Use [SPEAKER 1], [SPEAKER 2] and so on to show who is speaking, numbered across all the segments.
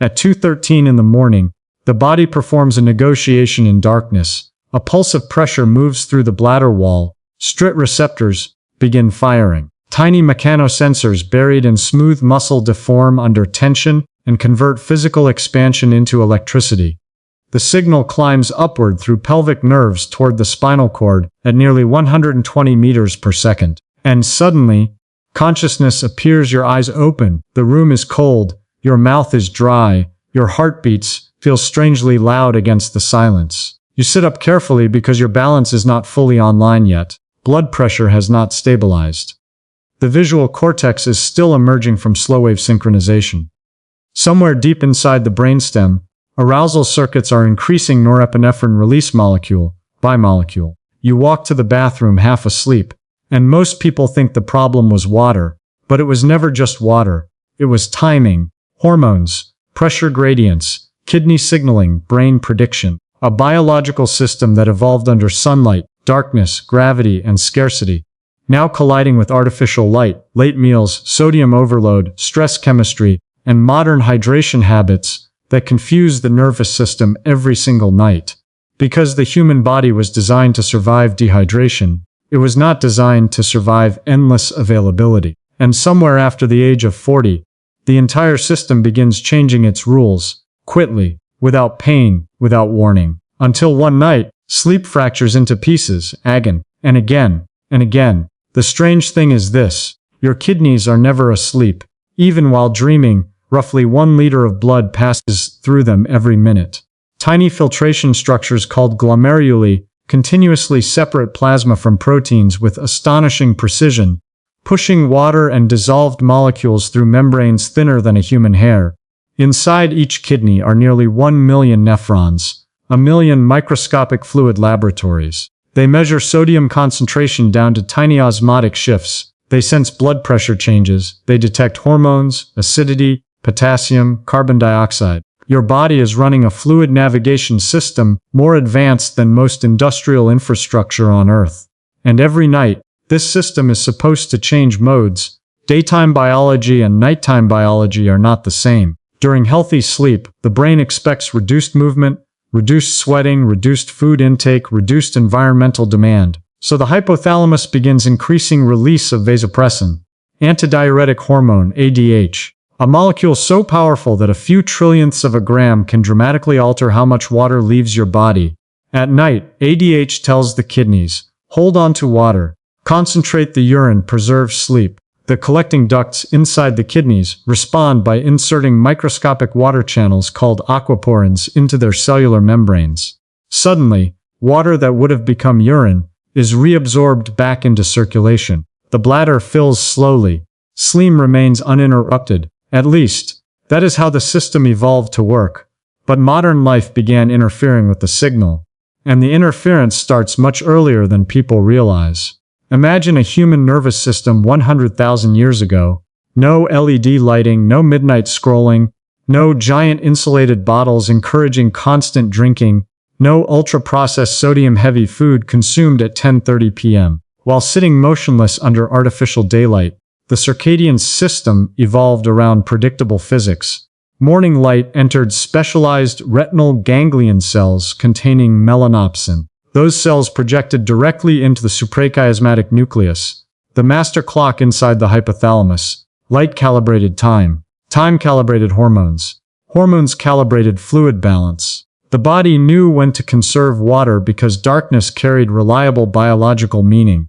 [SPEAKER 1] At 2:13 in the morning, the body performs a negotiation in darkness. A pulse of pressure moves through the bladder wall. Strit receptors begin firing. Tiny mechanosensors buried in smooth muscle deform under tension and convert physical expansion into electricity. The signal climbs upward through pelvic nerves toward the spinal cord at nearly 120 meters per second. And suddenly, consciousness appears. Your eyes open, the room is cold, your mouth is dry, your heartbeats feel strangely loud against the silence. You sit up carefully because your balance is not fully online yet. Blood pressure has not stabilized. The visual cortex is still emerging from slow-wave synchronization. Somewhere deep inside the brainstem, arousal circuits are increasing norepinephrine release molecule by molecule. You walk to the bathroom half asleep, and most people think the problem was water, but it was never just water. It was timing, hormones, pressure gradients, kidney signaling, brain prediction. A biological system that evolved under sunlight, darkness, gravity, and scarcity, now colliding with artificial light, late meals, sodium overload, stress chemistry, and modern hydration habits that confuse the nervous system every single night. Because the human body was designed to survive dehydration, it was not designed to survive endless availability. And somewhere after the age of 40, the entire system begins changing its rules, quickly, without pain, without warning. Until one night, sleep fractures into pieces, again, and again, and again. The strange thing is this: your kidneys are never asleep. Even while dreaming, roughly 1 liter of blood passes through them every minute. Tiny filtration structures called glomeruli continuously separate plasma from proteins with astonishing precision, pushing water and dissolved molecules through membranes thinner than a human hair. Inside each kidney are nearly 1 million nephrons, a million microscopic fluid laboratories. They measure sodium concentration down to tiny osmotic shifts. They sense blood pressure changes. They detect hormones, acidity, potassium, carbon dioxide. Your body is running a fluid navigation system more advanced than most industrial infrastructure on Earth. And every night, this system is supposed to change modes. Daytime biology and nighttime biology are not the same. During healthy sleep, the brain expects reduced movement, reduced sweating, reduced food intake, reduced environmental demand. So the hypothalamus begins increasing release of vasopressin, antidiuretic hormone ADH, a molecule so powerful that a few trillionths of a gram can dramatically alter how much water leaves your body. At night, ADH tells the kidneys, hold on to water, concentrate the urine, preserve sleep. The collecting ducts inside the kidneys respond by inserting microscopic water channels called aquaporins into their cellular membranes. Suddenly, water that would have become urine is reabsorbed back into circulation. The bladder fills slowly. Sleep remains uninterrupted. At least, that is how the system evolved to work. But modern life began interfering with the signal. And the interference starts much earlier than people realize. Imagine a human nervous system 100,000 years ago. No LED lighting, no midnight scrolling, no giant insulated bottles encouraging constant drinking, no ultra-processed sodium-heavy food consumed at 10:30 p.m. While sitting motionless under artificial daylight, the circadian system evolved around predictable physics. Morning light entered specialized retinal ganglion cells containing melanopsin. Those cells projected directly into the suprachiasmatic nucleus, the master clock inside the hypothalamus. Light calibrated time. Time calibrated hormones. Hormones calibrated fluid balance. The body knew when to conserve water because darkness carried reliable biological meaning.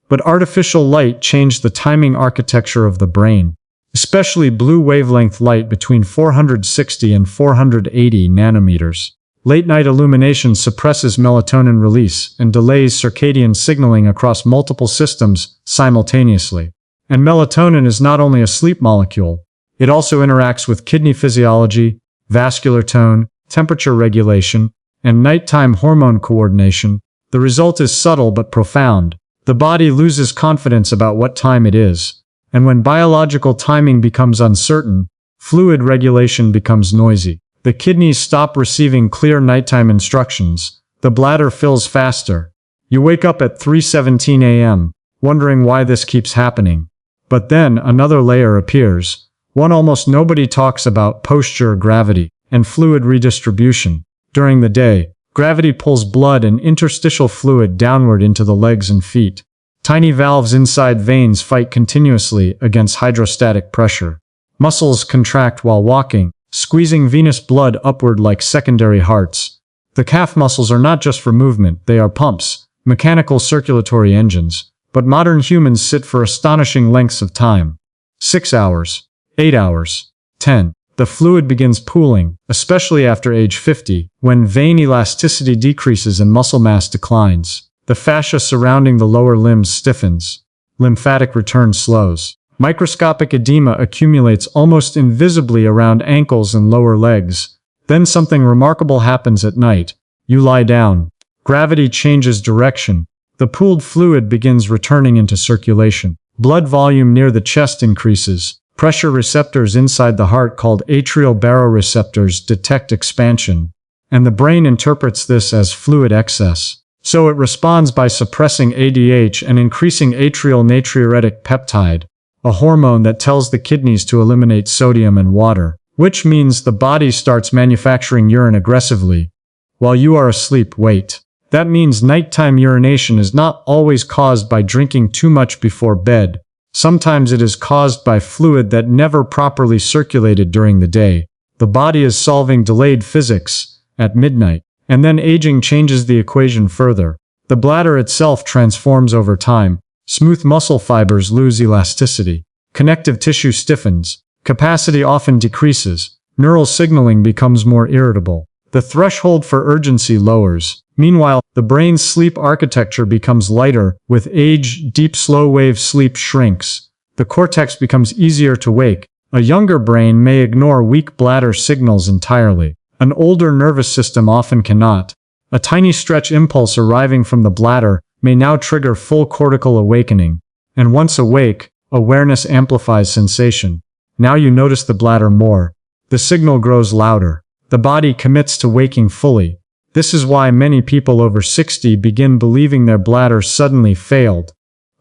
[SPEAKER 1] But artificial light changed the timing architecture of the brain, especially blue wavelength light between 460 and 480 nanometers. Late-night illumination suppresses melatonin release and delays circadian signaling across multiple systems simultaneously. And melatonin is not only a sleep molecule, it also interacts with kidney physiology, vascular tone, temperature regulation, and nighttime hormone coordination. The result is subtle but profound. The body loses confidence about what time it is, and when biological timing becomes uncertain, fluid regulation becomes noisy. The kidneys stop receiving clear nighttime instructions. The bladder fills faster. You wake up at 3:17 a.m., wondering why this keeps happening. But then another layer appears. One almost nobody talks about: posture, gravity, and fluid redistribution. During the day, gravity pulls blood and interstitial fluid downward into the legs and feet. Tiny valves inside veins fight continuously against hydrostatic pressure. Muscles contract while walking, squeezing venous blood upward like secondary hearts. The calf muscles are not just for movement, they are pumps, mechanical circulatory engines. But modern humans sit for astonishing lengths of time. 6 hours, 8 hours, 10. The fluid begins pooling, especially after age 50, when vein elasticity decreases and muscle mass declines. The fascia surrounding the lower limbs stiffens. Lymphatic return slows. Microscopic edema accumulates almost invisibly around ankles and lower legs. Then something remarkable happens at night. You lie down. Gravity changes direction. The pooled fluid begins returning into circulation. Blood volume near the chest increases. Pressure receptors inside the heart, called atrial baroreceptors, detect expansion. And the brain interprets this as fluid excess. So it responds by suppressing ADH and increasing atrial natriuretic peptide, a hormone that tells the kidneys to eliminate sodium and water, which means the body starts manufacturing urine aggressively. While you are asleep, wait. That means nighttime urination is not always caused by drinking too much before bed. Sometimes it is caused by fluid that never properly circulated during the day. The body is solving delayed physics at midnight, and then aging changes the equation further. The bladder itself transforms over time. Smooth muscle fibers lose elasticity. Connective tissue stiffens. Capacity often decreases. Neural signaling becomes more irritable. The threshold for urgency lowers. Meanwhile, the brain's sleep architecture becomes lighter. With age, deep slow-wave sleep shrinks. The cortex becomes easier to wake. A younger brain may ignore weak bladder signals entirely. An older nervous system often cannot. A tiny stretch impulse arriving from the bladder may now trigger full cortical awakening. And once awake, awareness amplifies sensation. Now you notice the bladder more. The signal grows louder. The body commits to waking fully. This is why many people over 60 begin believing their bladder suddenly failed.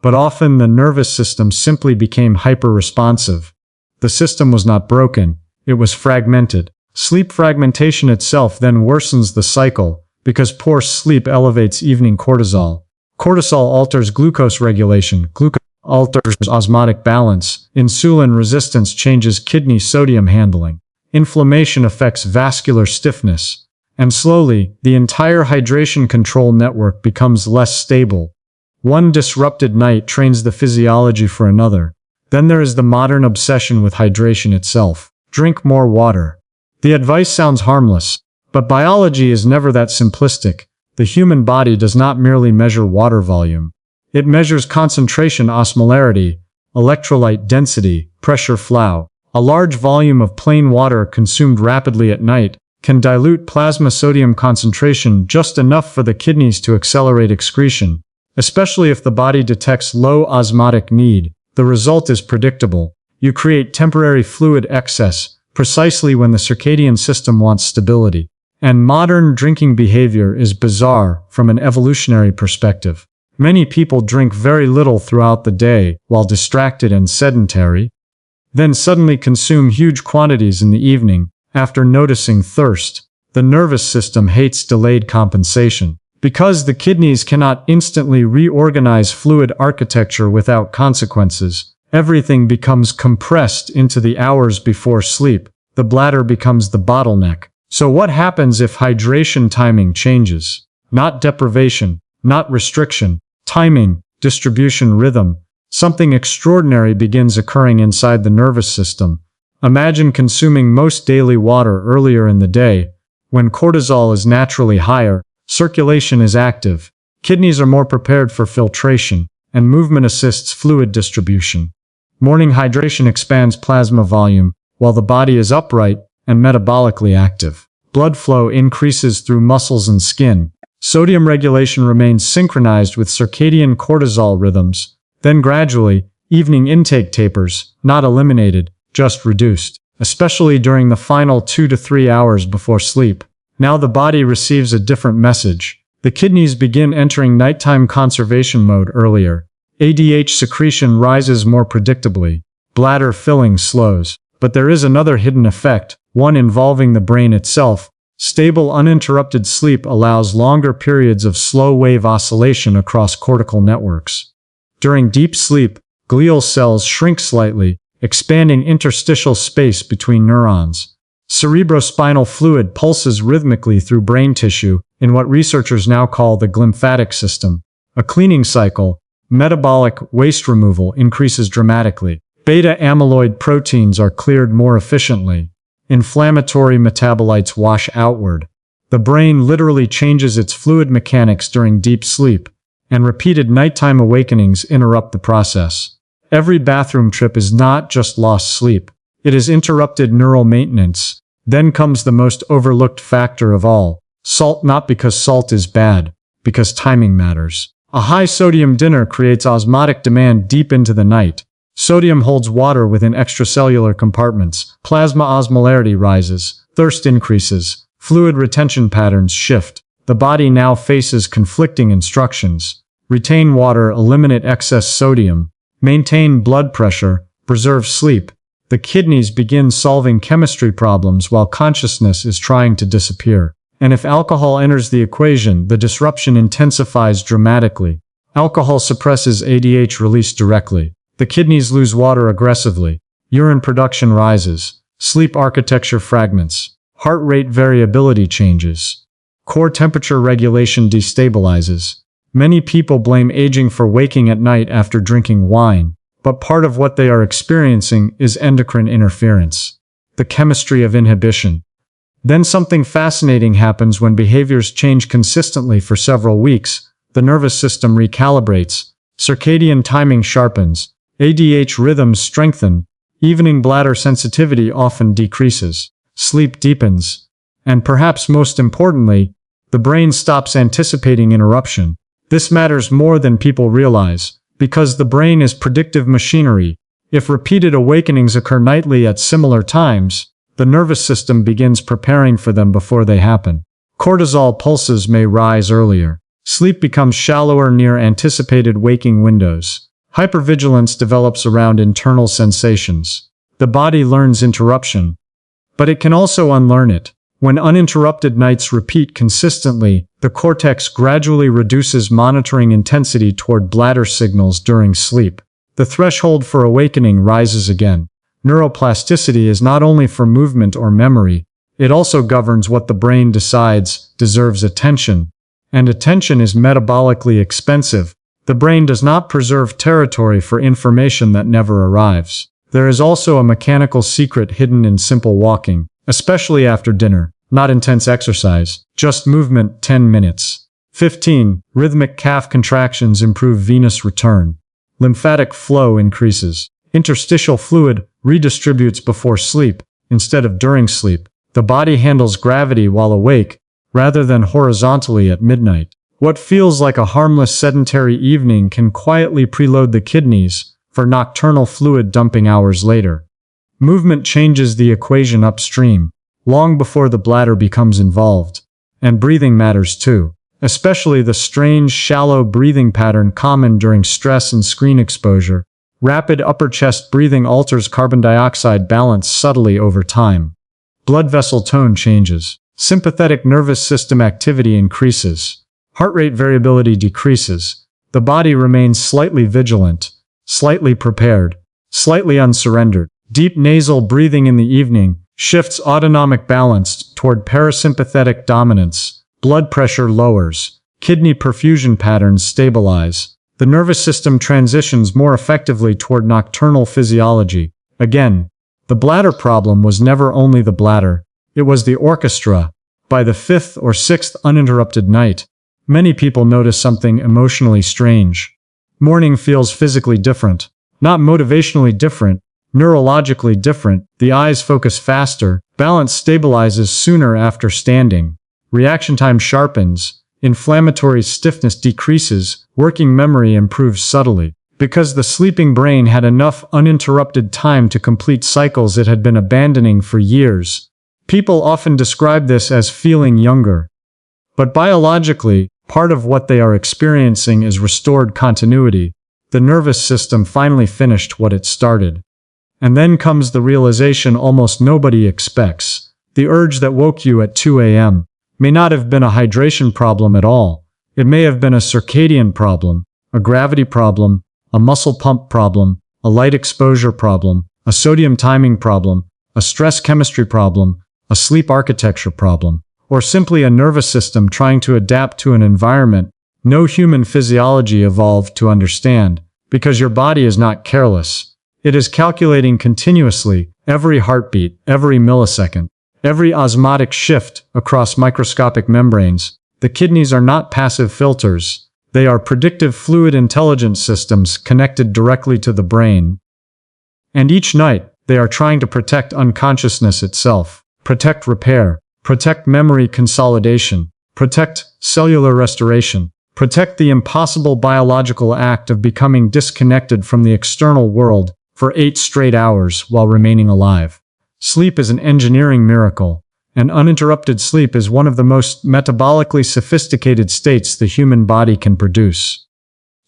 [SPEAKER 1] But often the nervous system simply became hyper-responsive. The system was not broken, it was fragmented. Sleep fragmentation itself then worsens the cycle, because poor sleep elevates evening cortisol. Cortisol alters glucose regulation, glucose alters osmotic balance, insulin resistance changes kidney sodium handling, inflammation affects vascular stiffness, and slowly, the entire hydration control network becomes less stable. One disrupted night trains the physiology for another. Then there is the modern obsession with hydration itself. Drink more water. The advice sounds harmless, but biology is never that simplistic. The human body does not merely measure water volume. It measures concentration, osmolarity, electrolyte density, pressure flow. A large volume of plain water consumed rapidly at night can dilute plasma sodium concentration just enough for the kidneys to accelerate excretion, especially if the body detects low osmotic need. The result is predictable. You create temporary fluid excess, precisely when the circadian system wants stability. And modern drinking behavior is bizarre from an evolutionary perspective. Many people drink very little throughout the day while distracted and sedentary, then suddenly consume huge quantities in the evening after noticing thirst. The nervous system hates delayed compensation. Because the kidneys cannot instantly reorganize fluid architecture without consequences, everything becomes compressed into the hours before sleep. The bladder becomes the bottleneck. So what happens if hydration timing changes? Not deprivation, not restriction, timing, distribution rhythm. Something extraordinary begins occurring inside the nervous system. Imagine consuming most daily water earlier in the day. When cortisol is naturally higher, circulation is active, kidneys are more prepared for filtration, and movement assists fluid distribution. Morning hydration expands plasma volume, while the body is upright and metabolically active. Blood flow increases through muscles and skin. Sodium regulation remains synchronized with circadian cortisol rhythms. Then gradually, evening intake tapers, not eliminated, just reduced, especially during the final 2 to 3 hours before sleep. Now the body receives a different message. The kidneys begin entering nighttime conservation mode earlier. ADH secretion rises more predictably. Bladder filling slows. But there is another hidden effect, one involving the brain itself. Stable, uninterrupted sleep allows longer periods of slow-wave oscillation across cortical networks. During deep sleep, glial cells shrink slightly, expanding interstitial space between neurons. Cerebrospinal fluid pulses rhythmically through brain tissue in what researchers now call the glymphatic system. A cleaning cycle, metabolic waste removal, increases dramatically. Beta amyloid proteins are cleared more efficiently. Inflammatory metabolites wash outward. The brain literally changes its fluid mechanics during deep sleep, and repeated nighttime awakenings interrupt the process. Every bathroom trip is not just lost sleep. It is interrupted neural maintenance. Then comes the most overlooked factor of all. Salt, not because salt is bad, because timing matters. A high-sodium dinner creates osmotic demand deep into the night. Sodium holds water within extracellular compartments. Plasma osmolarity rises. Thirst increases. Fluid retention patterns shift. The body now faces conflicting instructions. Retain water, eliminate excess sodium. Maintain blood pressure. Preserve sleep. The kidneys begin solving chemistry problems while consciousness is trying to disappear. And if alcohol enters the equation, the disruption intensifies dramatically. Alcohol suppresses ADH release directly. The kidneys lose water aggressively. Urine production rises. Sleep architecture fragments. Heart rate variability changes. Core temperature regulation destabilizes. Many people blame aging for waking at night after drinking wine, but part of what they are experiencing is endocrine interference. The chemistry of inhibition. Then something fascinating happens when behaviors change consistently for several weeks. The nervous system recalibrates. Circadian timing sharpens. ADH rhythms strengthen. Evening bladder sensitivity often decreases. Sleep deepens. And perhaps most importantly, the brain stops anticipating interruption. This matters more than people realize, because the brain is predictive machinery. If repeated awakenings occur nightly at similar times, the nervous system begins preparing for them before they happen. Cortisol pulses may rise earlier. Sleep becomes shallower near anticipated waking windows. Hypervigilance develops around internal sensations. The body learns interruption, but it can also unlearn it. When uninterrupted nights repeat consistently, the cortex gradually reduces monitoring intensity toward bladder signals during sleep. The threshold for awakening rises again. Neuroplasticity is not only for movement or memory, it also governs what the brain decides deserves attention. And attention is metabolically expensive. The brain does not preserve territory for information that never arrives. There is also a mechanical secret hidden in simple walking, especially after dinner. Not intense exercise, just movement 10 minutes. 15. Rhythmic calf contractions improve venous return. Lymphatic flow increases. Interstitial fluid redistributes before sleep, instead of during sleep. The body handles gravity while awake, rather than horizontally at midnight. What feels like a harmless sedentary evening can quietly preload the kidneys for nocturnal fluid dumping hours later. Movement changes the equation upstream, long before the bladder becomes involved. And breathing matters too, especially the strange, shallow breathing pattern common during stress and screen exposure. Rapid upper chest breathing alters carbon dioxide balance subtly over time. Blood vessel tone changes. Sympathetic nervous system activity increases. Heart rate variability decreases. The body remains slightly vigilant, slightly prepared, slightly unsurrendered. Deep nasal breathing in the evening shifts autonomic balance toward parasympathetic dominance. Blood pressure lowers. Kidney perfusion patterns stabilize. The nervous system transitions more effectively toward nocturnal physiology. Again, the bladder problem was never only the bladder, it was the orchestra. By the fifth or sixth uninterrupted night, many people notice something emotionally strange. Morning feels physically different, not motivationally different, neurologically different. The eyes focus faster, balance stabilizes sooner after standing, reaction time sharpens, inflammatory stiffness decreases, working memory improves subtly. Because the sleeping brain had enough uninterrupted time to complete cycles it had been abandoning for years. People often describe this as feeling younger. But biologically, part of what they are experiencing is restored continuity. The nervous system finally finished what it started. And then comes the realization almost nobody expects. The urge that woke you at 2 a.m. may not have been a hydration problem at all. It may have been a circadian problem, a gravity problem, a muscle pump problem, a light exposure problem, a sodium timing problem, a stress chemistry problem, a sleep architecture problem, or simply a nervous system trying to adapt to an environment no human physiology evolved to understand, because your body is not careless. It is calculating continuously, every heartbeat, every millisecond, every osmotic shift across microscopic membranes. The kidneys are not passive filters. They are predictive fluid intelligence systems connected directly to the brain. And each night, they are trying to protect unconsciousness itself, protect repair, protect memory consolidation, protect cellular restoration, protect the impossible biological act of becoming disconnected from the external world for 8 straight hours while remaining alive. Sleep is an engineering miracle, and uninterrupted sleep is one of the most metabolically sophisticated states the human body can produce.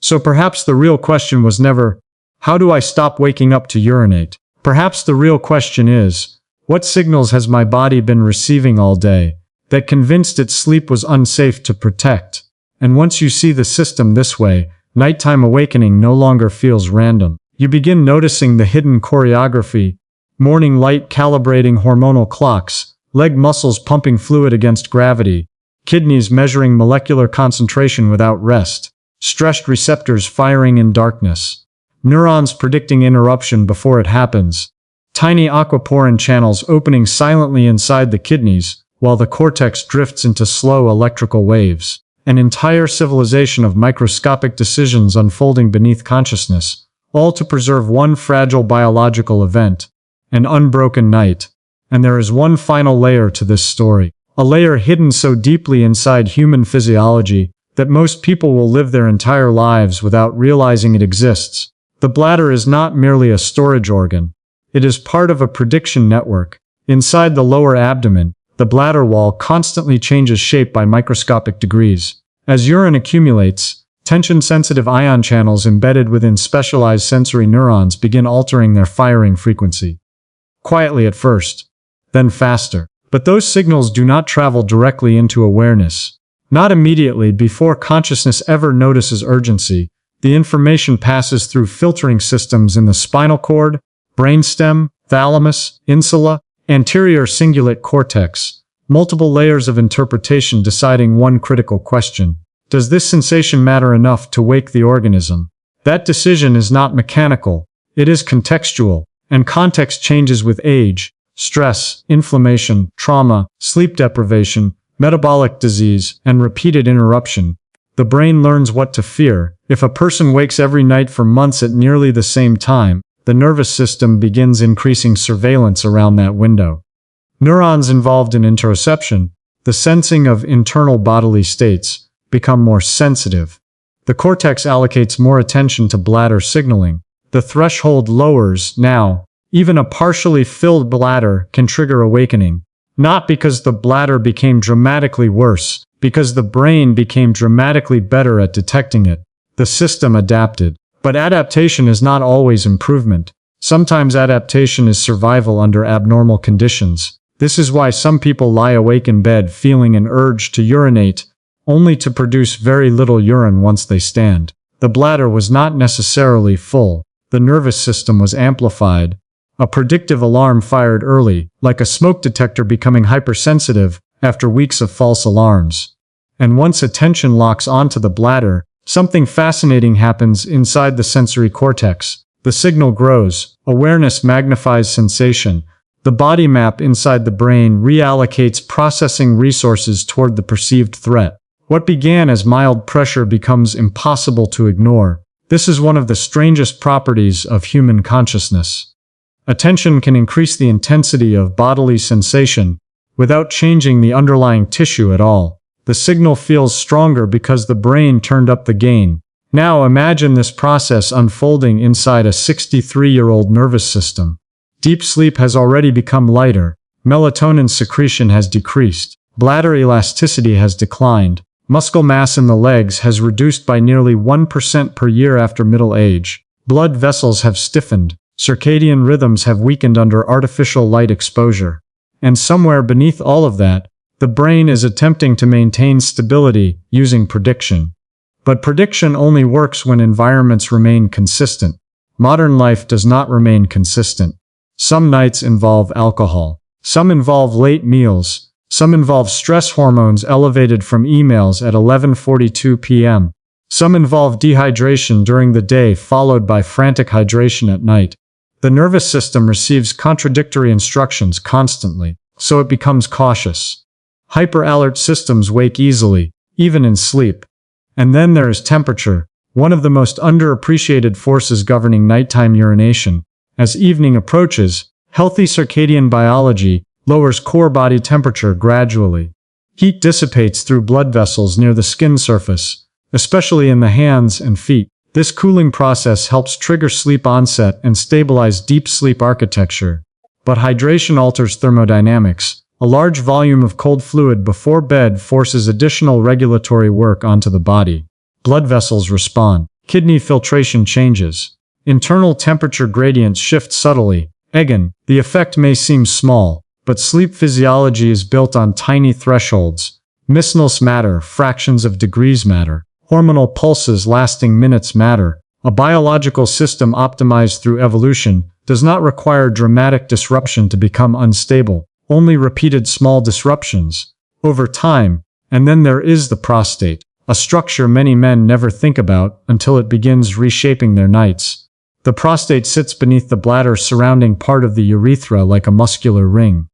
[SPEAKER 1] So perhaps the real question was never, how do I stop waking up to urinate? Perhaps the real question is, what signals has my body been receiving all day that convinced it sleep was unsafe to protect? And once you see the system this way, nighttime awakening no longer feels random. You begin noticing the hidden choreography, morning light calibrating hormonal clocks, leg muscles pumping fluid against gravity, kidneys measuring molecular concentration without rest, stressed receptors firing in darkness, neurons predicting interruption before it happens, tiny aquaporin channels opening silently inside the kidneys while the cortex drifts into slow electrical waves, an entire civilization of microscopic decisions unfolding beneath consciousness, all to preserve one fragile biological event, an unbroken night. And there is one final layer to this story, a layer hidden so deeply inside human physiology that most people will live their entire lives without realizing it exists. The bladder is not merely a storage organ. It is part of a prediction network. Inside the lower abdomen, the bladder wall constantly changes shape by microscopic degrees. As urine accumulates, tension-sensitive ion channels embedded within specialized sensory neurons begin altering their firing frequency. Quietly at first, then faster. But those signals do not travel directly into awareness. Not immediately before consciousness ever notices urgency. The information passes through filtering systems in the spinal cord, brainstem, thalamus, insula, anterior cingulate cortex, multiple layers of interpretation deciding one critical question. Does this sensation matter enough to wake the organism? That decision is not mechanical. It is contextual, and context changes with age, stress, inflammation, trauma, sleep deprivation, metabolic disease, and repeated interruption. The brain learns what to fear. If a person wakes every night for months at nearly the same time, the nervous system begins increasing surveillance around that window. Neurons involved in interoception, the sensing of internal bodily states, become more sensitive. The cortex allocates more attention to bladder signaling. The threshold lowers now. Even a partially filled bladder can trigger awakening. Not because the bladder became dramatically worse, because the brain became dramatically better at detecting it. The system adapted. But adaptation is not always improvement. Sometimes adaptation is survival under abnormal conditions. This is why some people lie awake in bed feeling an urge to urinate, only to produce very little urine once they stand. The bladder was not necessarily full. The nervous system was amplified. A predictive alarm fired early, like a smoke detector becoming hypersensitive after weeks of false alarms. And once attention locks onto the bladder, something fascinating happens inside the sensory cortex. The signal grows. Awareness magnifies sensation. The body map inside the brain reallocates processing resources toward the perceived threat. What began as mild pressure becomes impossible to ignore. This is one of the strangest properties of human consciousness. Attention can increase the intensity of bodily sensation without changing the underlying tissue at all. The signal feels stronger because the brain turned up the gain. Now imagine this process unfolding inside a 63-year-old nervous system. Deep sleep has already become lighter. Melatonin secretion has decreased. Bladder elasticity has declined. Muscle mass in the legs has reduced by nearly 1% per year after middle age. Blood vessels have stiffened. circadian rhythms have weakened under artificial light exposure. And somewhere beneath all of that, the brain is attempting to maintain stability using prediction. But prediction only works when environments remain consistent. Modern life does not remain consistent. Some nights involve alcohol. Some involve late meals. Some involve stress hormones elevated from emails at 11:42 p.m. Some involve dehydration during the day followed by frantic hydration at night. The nervous system receives contradictory instructions constantly, so it becomes cautious. Hyper-alert systems wake easily, even in sleep. And then there is temperature, one of the most underappreciated forces governing nighttime urination. As evening approaches, healthy circadian biology lowers core body temperature gradually. Heat dissipates through blood vessels near the skin surface, especially in the hands and feet. This cooling process helps trigger sleep onset and stabilize deep sleep architecture. But hydration alters thermodynamics. A large volume of cold fluid before bed forces additional regulatory work onto the body. Blood vessels respond. Kidney filtration changes. Internal temperature gradients shift subtly. Again, the effect may seem small, but sleep physiology is built on tiny thresholds. Missinus matter, fractions of degrees matter. Hormonal pulses lasting minutes matter. A biological system optimized through evolution does not require dramatic disruption to become unstable, only repeated small disruptions over time. And then there is the prostate, a structure many men never think about until it begins reshaping their nights. The prostate sits beneath the bladder surrounding part of the urethra like a muscular ring.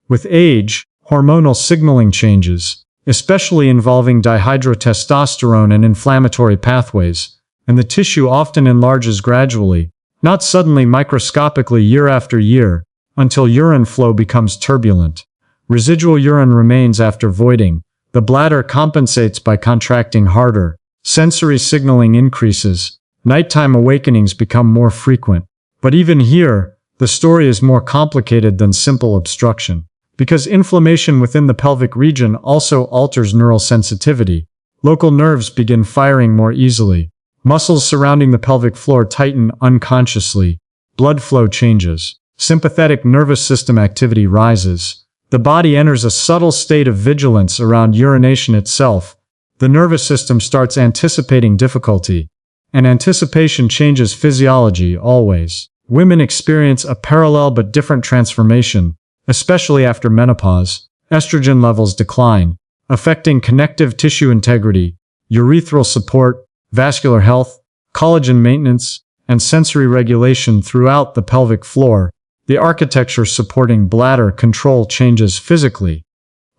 [SPEAKER 1] With age, hormonal signaling changes, especially involving dihydrotestosterone and inflammatory pathways, and the tissue often enlarges gradually, not suddenly microscopically year after year, until urine flow becomes turbulent. Residual urine remains after voiding. The bladder compensates by contracting harder. Sensory signaling increases. Nighttime awakenings become more frequent. But even here, the story is more complicated than simple obstruction. Because inflammation within the pelvic region also alters neural sensitivity. Local nerves begin firing more easily. Muscles surrounding the pelvic floor tighten unconsciously. Blood flow changes. Sympathetic nervous system activity rises. The body enters a subtle state of vigilance around urination itself. The nervous system starts anticipating difficulty. And anticipation changes physiology always. Women experience a parallel but different transformation, especially after menopause. Estrogen levels decline, affecting connective tissue integrity, urethral support, vascular health, collagen maintenance, and sensory regulation throughout the pelvic floor. The architecture supporting bladder control changes physically.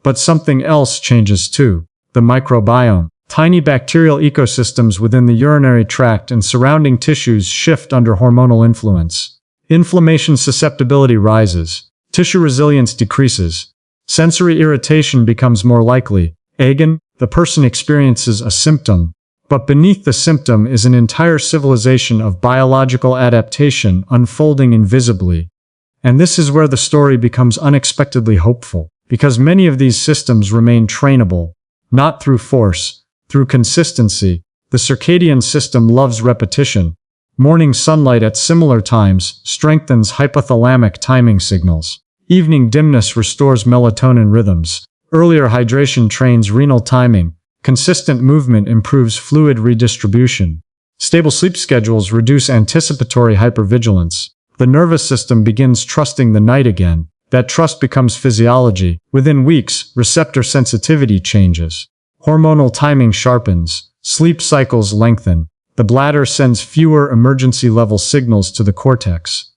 [SPEAKER 1] But something else changes too. The microbiome. Tiny bacterial ecosystems within the urinary tract and surrounding tissues shift under hormonal influence. Inflammation susceptibility rises. Tissue resilience decreases. Sensory irritation becomes more likely. Again, the person experiences a symptom. But beneath the symptom is an entire civilization of biological adaptation unfolding invisibly. And this is where the story becomes unexpectedly hopeful, because many of these systems remain trainable, not through force, through consistency. The circadian system loves repetition. Morning sunlight at similar times strengthens hypothalamic timing signals. Evening dimness restores melatonin rhythms. Earlier hydration trains renal timing. Consistent movement improves fluid redistribution. Stable sleep schedules reduce anticipatory hypervigilance. The nervous system begins trusting the night again. That trust becomes physiology. Within weeks, receptor sensitivity changes. Hormonal timing sharpens. Sleep cycles lengthen. The bladder sends fewer emergency-level signals to the cortex.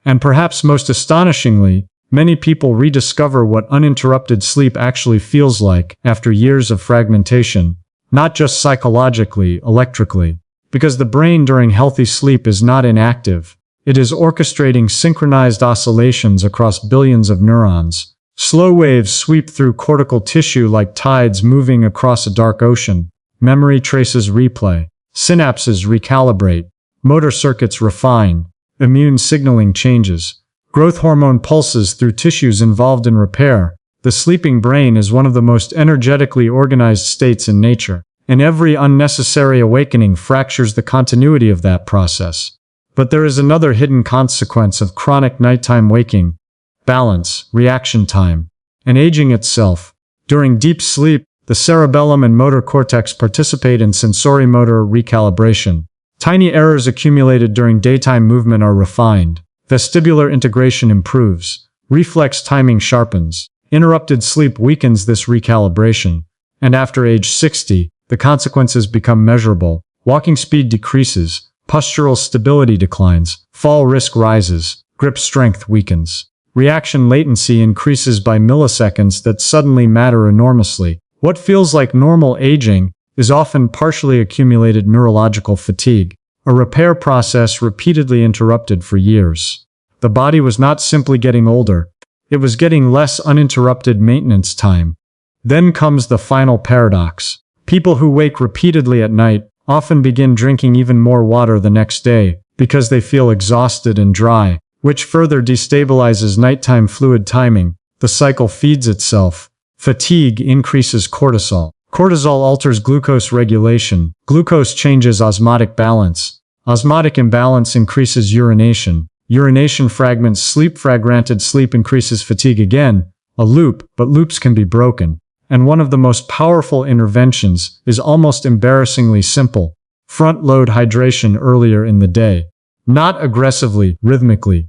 [SPEAKER 1] And perhaps most astonishingly, many people rediscover what uninterrupted sleep actually feels like after years of fragmentation, not just psychologically, electrically. Because the brain during healthy sleep is not inactive. It is orchestrating synchronized oscillations across billions of neurons. Slow waves sweep through cortical tissue like tides moving across a dark ocean. Memory traces replay. Synapses recalibrate. Motor circuits refine. Immune signaling changes. Growth hormone pulses through tissues involved in repair. The sleeping brain is one of the most energetically organized states in nature, and every unnecessary awakening fractures the continuity of that process. But there is another hidden consequence of chronic nighttime waking: balance, reaction time, and aging itself. During deep sleep, the cerebellum and motor cortex participate in sensorimotor recalibration. Tiny errors accumulated during daytime movement are refined. Vestibular integration improves. Reflex timing sharpens. Interrupted sleep weakens this recalibration. And after age 60, the consequences become measurable. Walking speed decreases. Postural stability declines. Fall risk rises. Grip strength weakens. Reaction latency increases by milliseconds that suddenly matter enormously. What feels like normal aging is often partially accumulated neurological fatigue, a repair process repeatedly interrupted for years. The body was not simply getting older, it was getting less uninterrupted maintenance time. Then comes the final paradox. People who wake repeatedly at night often begin drinking even more water the next day because they feel exhausted and dry, which further destabilizes nighttime fluid timing. The cycle feeds itself. Fatigue increases cortisol. Cortisol alters glucose regulation. Glucose changes osmotic balance. Osmotic imbalance increases urination. Urination fragments sleep. Fragmented sleep increases fatigue again. A loop, but loops can be broken. And one of the most powerful interventions is almost embarrassingly simple. Front-load hydration earlier in the day. Not aggressively, rhythmically.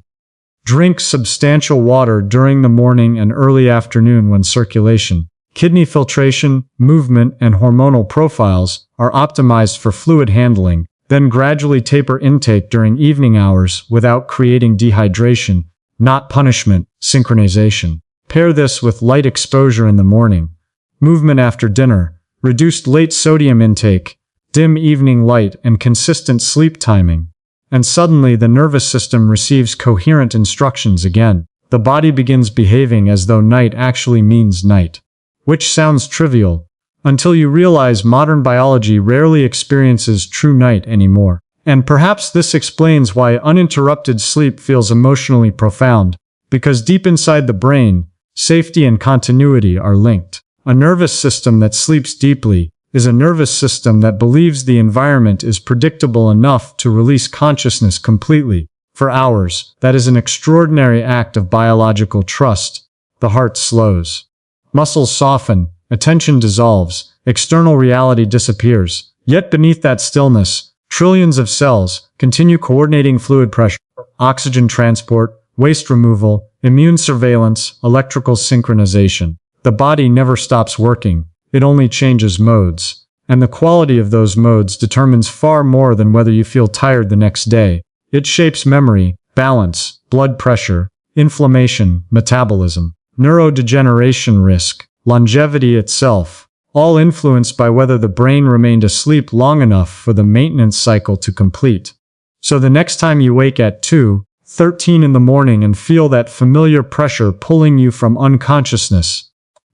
[SPEAKER 1] Drink substantial water during the morning and early afternoon when circulation, kidney filtration, movement, and hormonal profiles are optimized for fluid handling. Then gradually taper intake during evening hours without creating dehydration, not punishment, synchronization. Pair this with light exposure in the morning, movement after dinner, reduced late sodium intake, dim evening light, and consistent sleep timing. And suddenly the nervous system receives coherent instructions again. The body begins behaving as though night actually means night. Which sounds trivial, until you realize modern biology rarely experiences true night anymore. And perhaps this explains why uninterrupted sleep feels emotionally profound, because deep inside the brain, safety and continuity are linked. A nervous system that sleeps deeply is a nervous system that believes the environment is predictable enough to release consciousness completely. For hours, that is an extraordinary act of biological trust. The heart slows. Muscles soften, attention dissolves, external reality disappears. Yet beneath that stillness, trillions of cells continue coordinating fluid pressure, oxygen transport, waste removal, immune surveillance, electrical synchronization. The body never stops working. It only changes modes. And the quality of those modes determines far more than whether you feel tired the next day. It shapes memory, balance, blood pressure, inflammation, metabolism, neurodegeneration risk, longevity itself, all influenced by whether the brain remained asleep long enough for the maintenance cycle to complete. So the next time you wake at 2:13 in the morning and feel that familiar pressure pulling you from unconsciousness,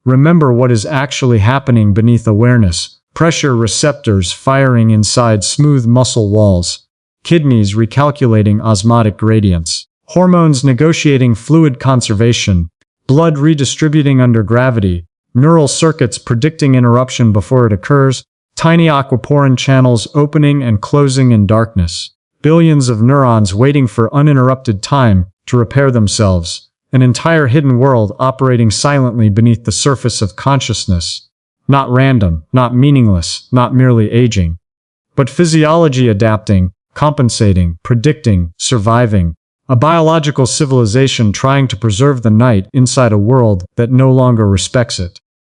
[SPEAKER 1] remember what is actually happening beneath awareness. Pressure receptors firing inside smooth muscle walls. Kidneys recalculating osmotic gradients. Hormones negotiating fluid conservation. Blood redistributing under gravity. Neural circuits predicting interruption before it occurs. Tiny aquaporin channels opening and closing in darkness. Billions of neurons waiting for uninterrupted time to repair themselves. An entire hidden world operating silently beneath the surface of consciousness. Not random, not meaningless, not merely aging. But physiology adapting, compensating, predicting, surviving. A biological civilization trying to preserve the night inside a world that no longer respects it.